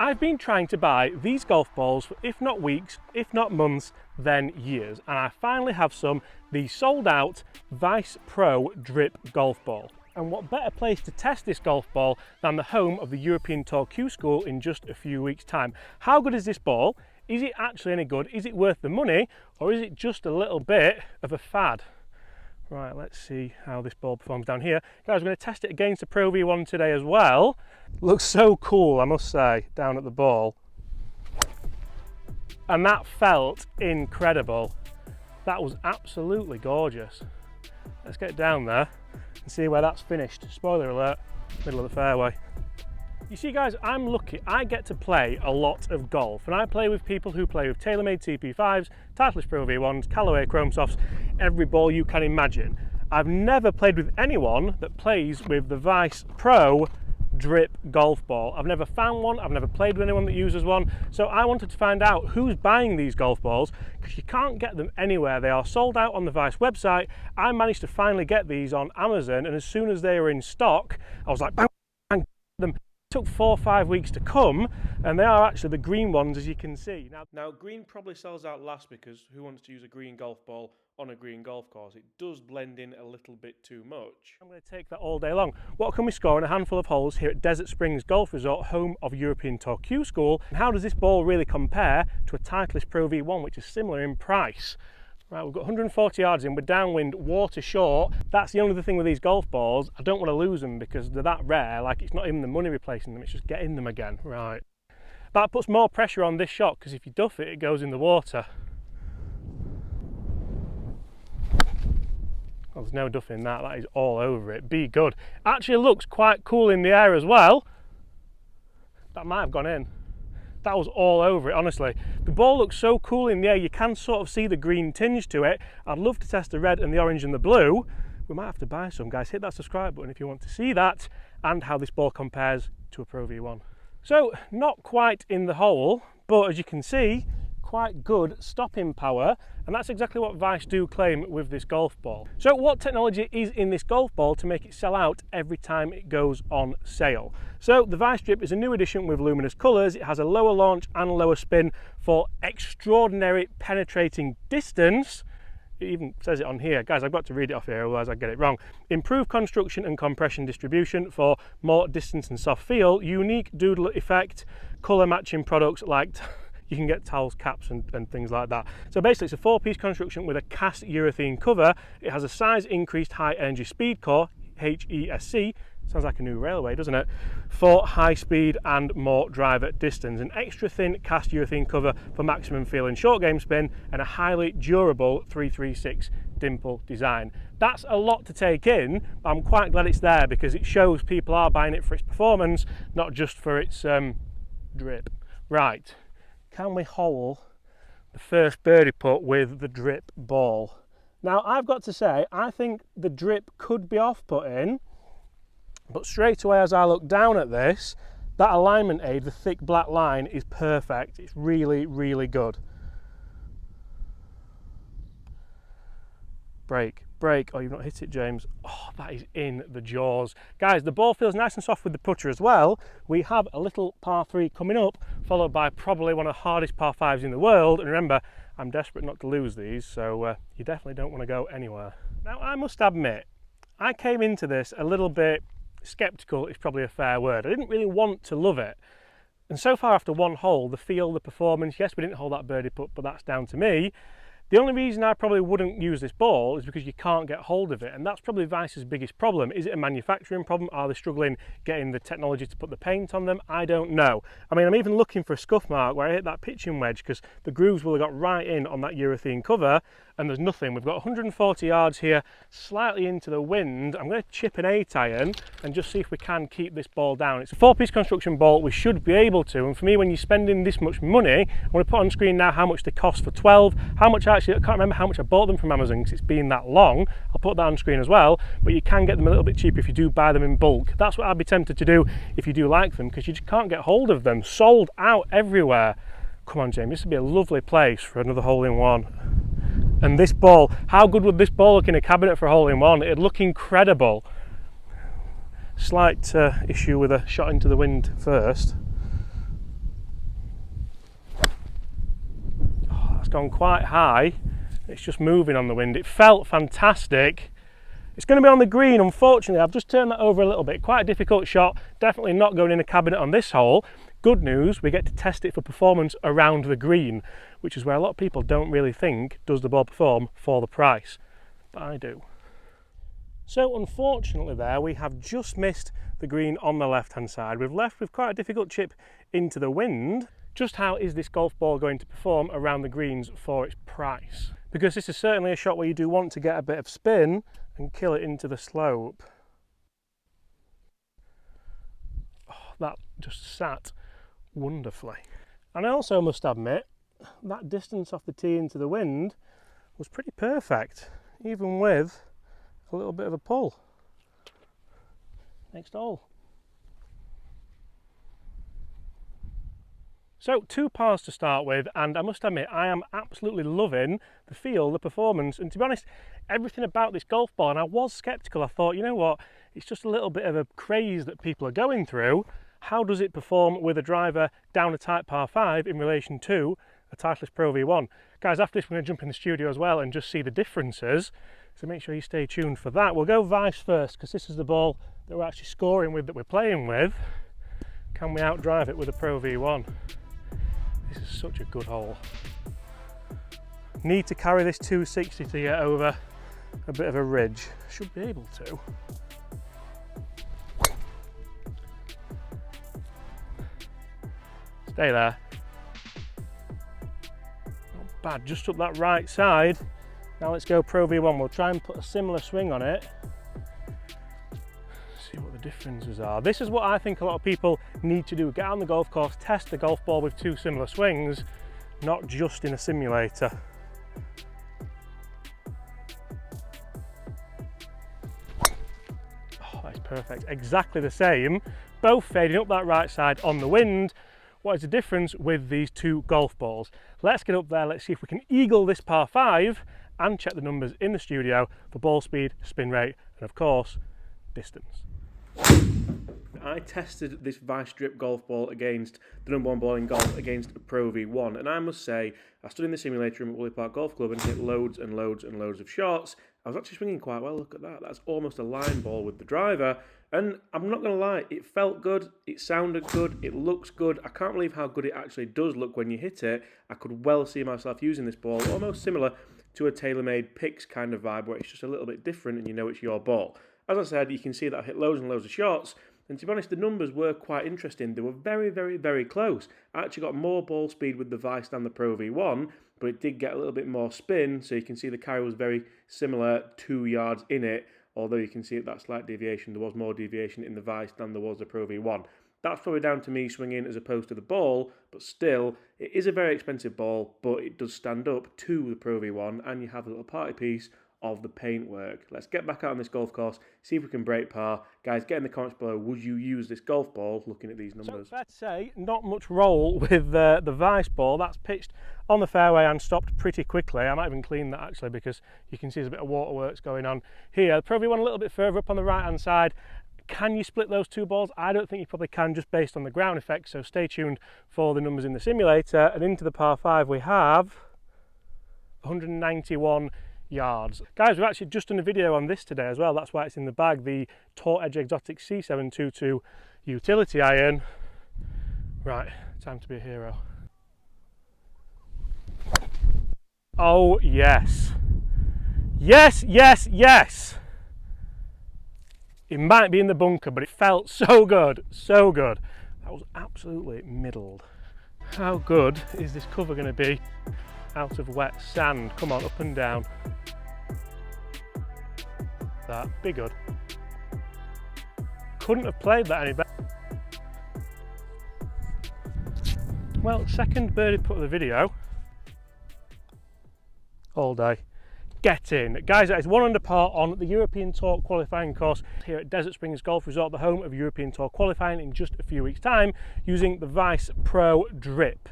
I've been trying to buy these golf balls for if not weeks, if not months, then years, and I finally have some, the sold out Vice Pro Drip golf ball. And what better place to test this golf ball than the home of the European Tour Q School in just a few weeks' time. How good is this ball? Is it actually any good? Is it worth the money? Or is it just a little bit of a fad? Right, let's see how this ball performs down here. Guys, we're going to test it against the PR-V1 today as well. Looks so cool, I must say, down at the ball. And that felt incredible. That was absolutely gorgeous. Let's get down there and see where that's finished. Spoiler alert, middle of the fairway. You see guys, I'm lucky. I get to play a lot of golf, and I play with people who play with TaylorMade TP5s, Titleist PR-V1s, Callaway Chrome Softs, every ball you can imagine. I've never played with anyone that plays with the Vice Pro Drip golf ball. I've never found one, I've never played with anyone that uses one, so I wanted to find out who's buying these golf balls, because you can't get them anywhere. They are sold out on the Vice website. I managed to finally get these on Amazon, and as soon as they were in stock, I was like, bang, bang, them. Took 4 or 5 weeks to come, and they are actually the green ones, as you can see. Now green probably sells out last, because who wants to use a green golf ball on a green golf course? It does blend in a little bit too much. I'm going to take that all day long. What can we score in a handful of holes here at Desert Springs Golf Resort, home of European Tour Q School? And how does this ball really compare to a Titleist PR-V1, which is similar in price? Right, we've got 140 yards in, we're downwind, water short. That's the only other thing with these golf balls. I don't want to lose them because they're that rare. Like, it's not even the money replacing them, it's just getting them again. Right. That puts more pressure on this shot, because if you duff it, it goes in the water. Well, there's no duffing that is all over it. Be good. Actually looks quite cool in the air as well. That might have gone in. That was all over it, honestly. The ball looks so cool in the air, you can sort of see the green tinge to it. I'd love to test the red and the orange and the blue. We might have to buy some, guys. Hit that subscribe button if you want to see that and how this ball compares to a PR-V1. So, not quite in the hole, but as you can see, quite good stopping power, and that's exactly what Vice do claim with this golf ball. So what technology is in this golf ball to make it sell out every time it goes on sale? So the Vice Drip is a new edition with luminous colours. It has a lower launch and lower spin for extraordinary penetrating distance. It even says it on here. Guys, I've got to read it off here, otherwise I get it wrong. Improved construction and compression distribution for more distance and soft feel. Unique doodle effect. Colour matching products like you can get towels, caps and things like that. So basically it's a 4-piece construction with a cast urethane cover. It has a size increased high energy speed core, HESC, sounds like a new railway, doesn't it? For high speed and more driver distance. An extra thin cast urethane cover for maximum feel and short game spin, and a highly durable 336 dimple design. That's a lot to take in, but I'm quite glad it's there, because it shows people are buying it for its performance, not just for its drip. Right. Can we hole the first birdie putt with the drip ball? Now, I've got to say, I think the drip could be off-putting, but straight away as I look down at this, that alignment aid, the thick black line, is perfect. It's really, really good. Break. Oh, you've not hit it, James. Oh, that is in the jaws. Guys, the ball feels nice and soft with the putter as well. We have a little par 3 coming up, followed by probably one of the hardest par 5s in the world. And remember, I'm desperate not to lose these, so you definitely don't want to go anywhere. Now, I must admit, I came into this a little bit sceptical, is probably a fair word. I didn't really want to love it. And so far after one hole, the feel, the performance, yes, we didn't hold that birdie putt, but that's down to me. The only reason I probably wouldn't use this ball is because you can't get hold of it, and that's probably Vice's biggest problem. Is it a manufacturing problem? Are they struggling getting the technology to put the paint on them? I don't know. I mean, I'm even looking for a scuff mark where I hit that pitching wedge, because the grooves will have got right in on that urethane cover, and there's nothing. We've got 140 yards here, slightly into the wind. I'm going to chip an 8-iron and just see if we can keep this ball down. It's a 4-piece construction ball. We should be able to, and for me, when you're spending this much money, I'm going to put on screen now how much they cost for 12, how much I can't remember how much I bought them from Amazon because it's been that long. I'll put that on screen as well, but you can get them a little bit cheaper if you do buy them in bulk. That's what I'd be tempted to do if you do like them, because you just can't get hold of them. Sold out everywhere. Come on, James, this would be a lovely place for another hole-in-one. And this ball, how good would this ball look in a cabinet for a hole-in-one? It'd look incredible. Slight issue with a shot into the wind first. gone quite high. It's just moving on the wind. It felt fantastic. It's going to be on the green. Unfortunately, I've just turned that over a little bit. Quite a difficult shot. Definitely not going in a cabinet on this hole. Good news, we get to test it for performance around the green, which is where a lot of people don't really think, does the ball perform for the price? But I do. So unfortunately there, we have just missed the green on the left-hand side. We've left with quite a difficult chip into the wind. Just how is this golf ball going to perform around the greens for its price? Because this is certainly a shot where you do want to get a bit of spin and kill it into the slope. Oh, that just sat wonderfully. And I also must admit, that distance off the tee into the wind was pretty perfect, even with a little bit of a pull. Next hole. So 2 pars to start with, and I must admit I am absolutely loving the feel, the performance, and to be honest, everything about this golf ball. And I was sceptical. I thought, you know what, it's just a little bit of a craze that people are going through. How does it perform with a driver down a tight par 5 in relation to a Titleist Pro V1? Guys, after this we're going to jump in the studio as well and just see the differences, so make sure you stay tuned for that. We'll go vice first, because this is the ball that we're actually scoring with, that we're playing with. Can we outdrive it with a Pro V1? This is such a good hole. Need to carry this 260 to get over a bit of a ridge. Should be able to. Stay there. Not bad, just up that right side. Now let's go Pro V1. We'll try and put a similar swing on it. See what the differences are. This is what I think a lot of people need to do. Get on the golf course, test the golf ball with 2 similar swings, not just in a simulator. Oh, that's perfect. Exactly the same. Both fading up that right side on the wind. What is the difference with these 2 golf balls? Let's get up there, let's see if we can eagle this par 5 and check the numbers in the studio for ball speed, spin rate, and of course, distance. I tested this Vice Strip golf ball against the #1 ball in golf against a Pro V1, and I must say, I stood in the simulator room at Woolley Park Golf Club and hit loads and loads and loads of shots. I was actually swinging quite well. Look at that. That's almost a line ball with the driver. And I'm not going to lie, it felt good, it sounded good, it looks good. I can't believe how good it actually does look when you hit it. I could well see myself using this ball, almost similar to a TaylorMade Picks kind of vibe, where it's just a little bit different and you know it's your ball. As I said, you can see that I hit loads and loads of shots. And to be honest, the numbers were quite interesting. They were very, very, very close. I actually got more ball speed with the Vice than the Pro V1, but it did get a little bit more spin, so you can see the carry was very similar, 2 yards in it, although you can see that slight deviation. There was more deviation in the Vice than there was the Pro V1. That's probably down to me swinging as opposed to the ball, but still, it is a very expensive ball, but it does stand up to the Pro V1, and you have a little party piece of the paintwork. Let's get back out on this golf course, see if we can break par. Guys, get in the comments below, would you use this golf ball looking at these numbers? So fair to say, not much roll with the Vice ball. That's pitched on the fairway and stopped pretty quickly. I might even clean that actually, because you can see there's a bit of waterworks going on here. The Pro V1 a little bit further up on the right hand side. Can you split those 2 balls? I don't think you probably can, just based on the ground effect, so stay tuned for the numbers in the simulator. And into the par 5 we have 191 yards. Guys, we've actually just done a video on this today as well. That's why it's in the bag, the Tour Edge Exotic C722 utility iron. Right, time to be a hero. Oh yes, yes, yes, yes. It might be in the bunker, but it felt so good, so good. That was absolutely middled. How good is this cover going to be out of wet sand? Come on, up and down. That, be good. Couldn't have played that any better. Well, second birdie putt of the video. All day. Get in. Guys, that is 1 under par on the European Tour qualifying course here at Desert Springs Golf Resort, the home of European Tour qualifying in just a few weeks' time, using the Vice Pro Drip.